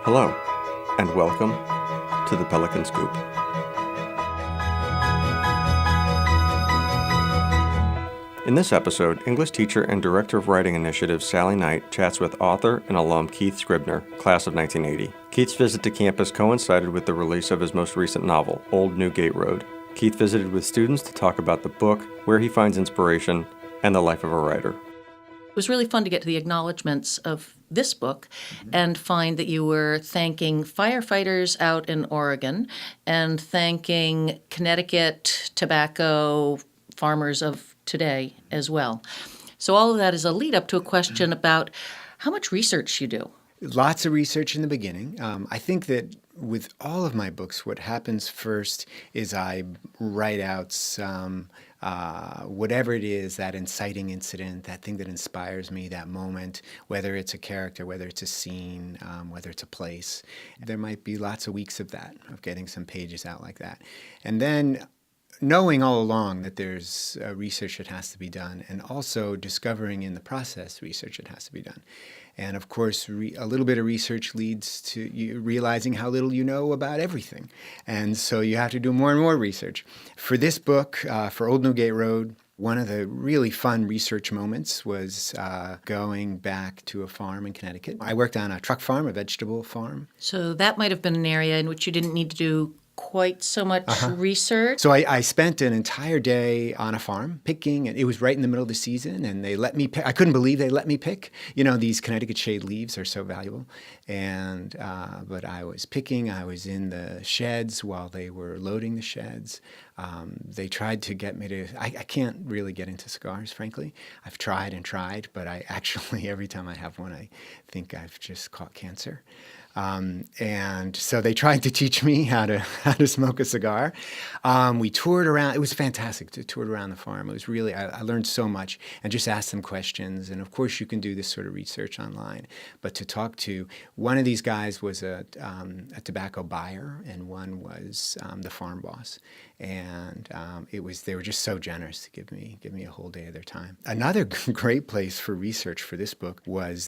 Hello, and welcome to the Pelican Scoop. In this episode, English teacher and Director of Writing Initiatives Sally Knight chats with author and alum Keith Scribner, class of 1980. Keith's visit to campus coincided with the release of his most recent novel, Old Newgate Road. Keith visited with students to talk about the book, where he finds inspiration, and the life of a writer. It was really fun to get to the acknowledgments of this book and find that you were thanking firefighters out in Oregon and thanking Connecticut tobacco farmers of today as well. So all of that is a lead up to a question about how much research you do. Lots of research in the beginning. I think that with all of my books, what happens first is I write out some, whatever it is, that inciting incident, that thing that inspires me, that moment, whether it's a character, whether it's a scene, whether it's a place. There might be lots of weeks of that, of getting some pages out like that. And then knowing all along that there's research that has to be done, and also discovering in the process research that has to be done. And of course, a little bit of research leads to you realizing how little you know about everything. And so you have to do more and more research. For this book, for Old Newgate Road, one of the really fun research moments was going back to a farm in Connecticut. I worked on a truck farm, a vegetable farm. So that might have been an area in which you didn't need to do quite so much research. So I spent an entire day on a farm picking, and it was right in the middle of the season, and they let me pick. I couldn't believe they let me pick. You know, these Connecticut shade leaves are so valuable. And but I was picking. I was in the sheds while they were loading the sheds. They tried to get me to, I can't really get into cigars, frankly. I've tried and tried, but I actually, every time I have one, I think I've just caught cancer. And so they tried to teach me how to smoke a cigar. We toured around. It was fantastic to tour around the farm. It was really, I learned so much and just asked them questions. And of course, you can do this sort of research online. But to talk to, one of these guys was a tobacco buyer, and one was the farm boss. And they were just so generous to give me a whole day of their time. Another great place for research for this book was